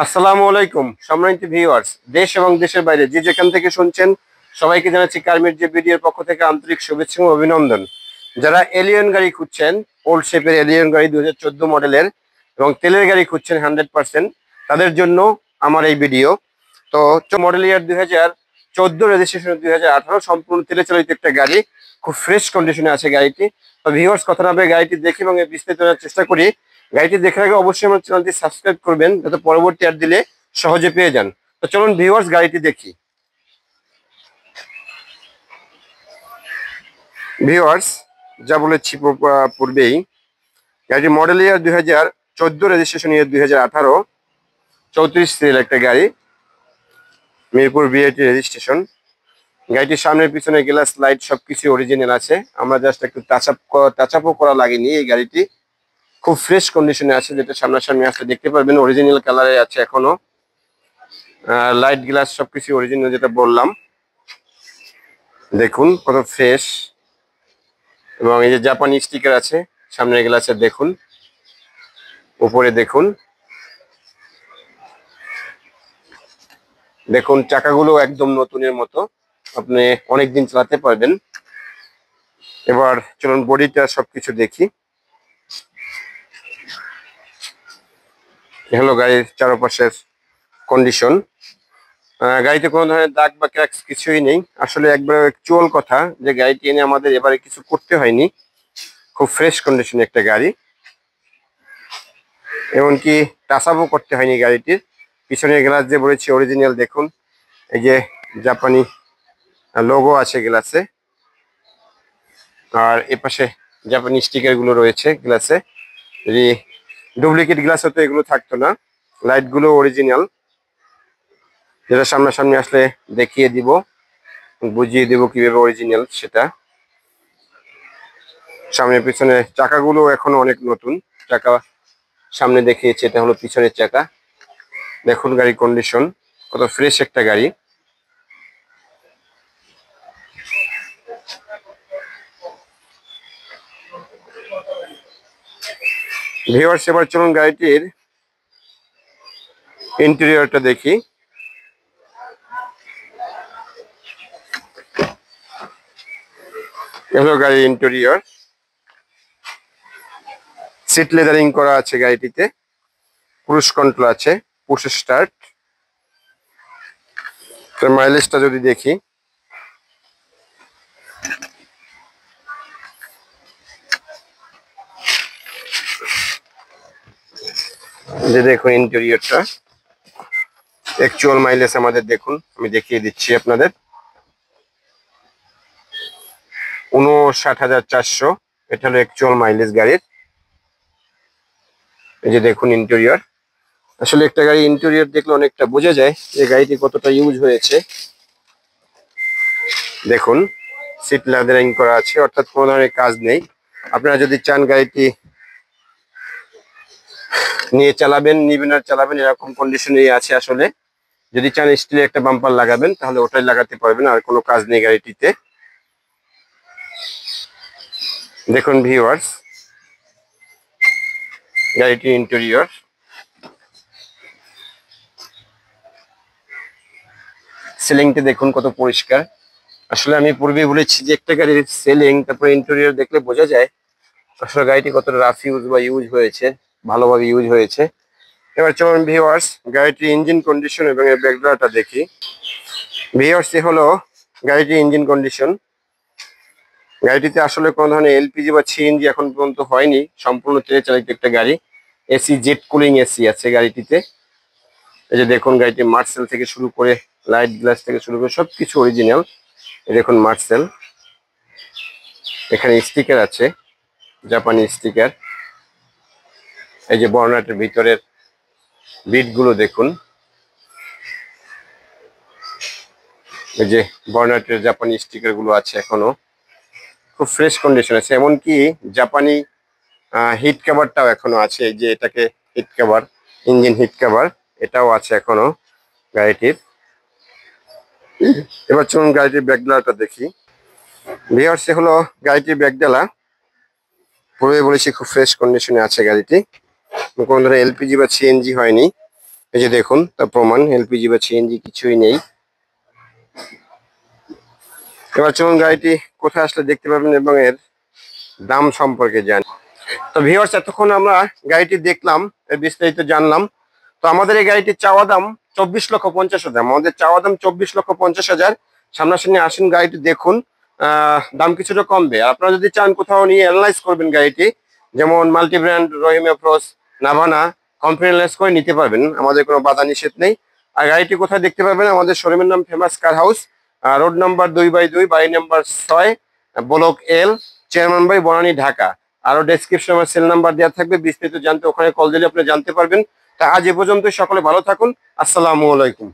আসসালামু আলাইকুম সম্মানিত ভিউয়ার্স, দেশ এবং দেশের বাইরে যে যেখান থেকে শুনছেন সবাইকে জানাচ্ছি কার্মির যে ভিডিওর পক্ষ থেকে আন্তরিক শুভেচ্ছা ও অভিনন্দন। যারা এলিয়ন গাড়ি খুঁজছেন, ওল্ড শেপের এলিয়ন গাড়ি 2014 মডেলের এবং তেলের গাড়ি খুঁজছেন 100%, তাদের জন্য আমার এই ভিডিও। তো মডেল ইয়ার 2014, রেজিস্ট্রেশন 2018, সম্পূর্ণ তেলে চালিত একটা গাড়ি, খুব ফ্রেশ কন্ডিশনে আছে গাড়িটি। তো ভিউয়ার্স, কথা না বলে গাড়িটি দেখি এবং এর বিস্তারিত জানার চেষ্টা করি। গাড়িটি দেখার আগে অবশ্যই আমার চ্যানেলটি সাবস্ক্রাইব করবেন, যাতে পরবর্তী অ্যাড দিলে সহজে পেয়ে যান। তো চলুন ভিউয়ার্স, গাড়িটি দেখি। ভিউয়ার্স, যা বলেছি পূর্বেই, গাড়িটি মডেল ইয়ার 2014, রেজিস্ট্রেশন ইয়ার 2018, 34 সিরিয়াল একটা গাড়ি, মিরপুর বিআইটি রেজিস্ট্রেশন। গাড়িটির সামনের পিছনে গ্লাস লাইট সবকিছু অরিজিনাল আছে। আমরা জাস্ট একটু টাচ আপও করা লাগেনি। এই গাড়িটি খুব ফ্রেশ কন্ডিশনে আছে, যেটা সামনাসামনি আসলে দেখতে পারবেন অরিজিনাল কালারে আছে এখনো। লাইট গ্লাস সবকিছু অরিজিনাল, যেটা বললাম। দেখুন কত ফ্রেশ, এবং এই যে জাপানি স্টিকার আছে সামনের গ্লাসে, দেখুন উপরে দেখুন। দেখুন চাকাগুলো একদম নতুনের মতো, আপনি অনেকদিন চালাতে পারবেন। এবার চলুন বডিটা সবকিছু দেখি। হলো গাড়ির চারপাশের কন্ডিশন। গাড়িতে কোনো ধরনের দাগ বা ক্র্যাক্স কিছুই নেই। আসলে একবার অ্যাকচুয়াল কথা, যে গাড়িটি এনে আমাদের এবারে কিছু করতে হয়নি, খুব ফ্রেশ কন্ডিশনে একটা গাড়ি। এমনকি টাচাপও করতে হয়নি গাড়িটির। পিছনের গ্লাস যে বলেছি অরিজিনাল, দেখুন এই যে জাপানি লোগো আছে গ্লাসে, আর এপাশে জাপানি স্টিকার গুলো রয়েছে গ্লাসে। যদি ডুপ্লিকেট গ্লাস হতো এগুলো থাকতো না। লাইট গুলো অরিজিনাল, যেটা সামনাসামনি আসলে দেখিয়ে দিব, বুঝিয়ে দিব কিভাবে অরিজিনাল সেটা। সামনে পিছনে চাকাগুলো এখনো অনেক নতুন। চাকা সামনে দেখিয়েছে, এটা হলো পিছনের চাকা। দেখুন গাড়ির কন্ডিশন কত ফ্রেশ একটা গাড়ি। ভিউয়ার্স, এবার চলুন গাড়িটির ইন্টেরিয়রটা দেখি। এগুলো গাড়ির ইন্টেরিয়র, সিট লেদারিং করা আছে গাড়িটিতে, ক্রুজ কন্ট্রোল আছে, পুশ স্টার্ট। মাইলেজটা যদি দেখি, যে দেখুন ইন্টেরিয়রটা, অ্যাকচুয়াল মাইলেজ আমাদের দেখুন, আমি দেখিয়ে দিচ্ছি আপনাদের। 59,400, এটা হলো অ্যাকচুয়াল মাইলেজ গাড়ির। এই যে দেখুন ইন্টেরিয়র। আসলে একটা গাড়ি ইন্টেরিয়র দেখলে অনেকটা বোঝা যায় যে গাড়িটি কতটা ইউজ হয়েছে। দেখুন সিট লেদারিং করা আছে, অর্থাৎ কোনো ধরনের কাজ নেই। আপনারা যদি চান গাড়িটি নিয়ে চালাবেন, নিবেন আর চালাবেন, এরকম কন্ডিশনেই আছে আসলে। যদি চান স্টিলের একটা বাম্পার লাগাবেন, তাহলে ওটাই লাগাতে পারবেন, আর কোনো কাজ নেই গাড়িটিতে। দেখুন ভিউয়ার্স, গাড়িটির ইন্টেরিয়র। সিলিংটা দেখুন কত পরিষ্কার। আসলে আমি পূর্বে বলেছি যে একটা গাড়ির সিলিং তারপরে ইন্টেরিয়র দেখলে বোঝা যায় আসলে গাড়িটি কতটা রাফ ইউজ বা ইউজ হয়েছে, ভালোভাবে ইউজ হয়েছে। এবার চলুন ভিউয়ার্স, গাড়িটির ইঞ্জিন কন্ডিশন এবং এর ব্যাকড্রপটা দেখি। ভিউয়ার্স, এ হলো গাড়িটির ইঞ্জিন কন্ডিশন। গাড়িটিতে আসলে কোনো ধরনের এলপিজি বা সিএনজি এখন পর্যন্ত হয়নি, সম্পূর্ণ তেলে চালিত একটা গাড়ি। এসি, জেট কুলিং এসি আছে গাড়িটিতে। এই যে দেখুন গাড়িটি মার্সেল থেকে শুরু করে লাইট গ্লাস থেকে শুরু করে সবকিছু অরিজিনাল। এই দেখুন মার্সেল, এখানে স্টিকার আছে, জাপানি স্টিকার। এই যে বর্ণাটের ভিতরের বিট গুলো দেখুন, এই যে বর্ণাটের জাপানি স্টিকার গুলো আছে এখনো, খুব ফ্রেশ কন্ডিশন আছে। এমনকি জাপানি হিট কভারটাও এখনো আছে, এই যে এটাকে heat cover, engine heat cover, এটাও আছে এখনো গাড়িটির। এবার চলুন গাড়িটির ব্যাকডালাটা দেখি। ভিউয়ার্স, হলো গাড়িটির ব্যাকডালা। পূর্বে বলেছি খুব ফ্রেশ কন্ডিশনে আছে গাড়িটি, কোনো ধরনের এলপিজি বা সিএনজি হয়নি। এই যে দেখুন তার প্রমাণ, এলপিজি বা সিএনজি কিছুই নেই। এবার চলুন গাড়িটি কোথায় আসলে দেখতে পাবেন এবং এর দাম সম্পর্কে জানি। তো ভিউয়ার্স, এতক্ষণ আমরা গাড়িটি দেখলাম, এর বিস্তারিত জানলাম। তো আমাদের এই গাড়িটির চাওয়া দাম 24,50,000। আমাদের চাওয়া দাম 24,50,000। সামনাসামনি আসেন, গাড়িটি দেখুন, দাম কিছুটা কমবে। আর আপনারা যদি চান কোথাও নিয়ে অ্যানালাইজ করবেন গাড়িটি, যেমন মাল্টি ব্র্যান্ড, রহিম অ্যাপ্রোচ, নাভানা, কোম্পানি অ্যানালাইজ করে নিতে পারবেন, আমাদের কোনো বাধা নিষেধ নেই। আর গাড়িটি কোথায় দেখতে পাবেন, আমাদের শোরুমের নাম ফেমাস কার হাউস, রোড নাম্বার 2/2, বাড়ি নাম্বার 6, ব্লক এল, চেয়ারম্যান বাড়ি, বনানী, ঢাকা। আরো ডেসক্রিপশনে আমার সেল নাম্বার দেওয়া থাকবে, বিস্তারিত জানতে ওখানে কল দিলে আপনি জানতে পারবেন। তা আজ এ পর্যন্ত, সকলে ভালো থাকুন। আসসালামু আলাইকুম।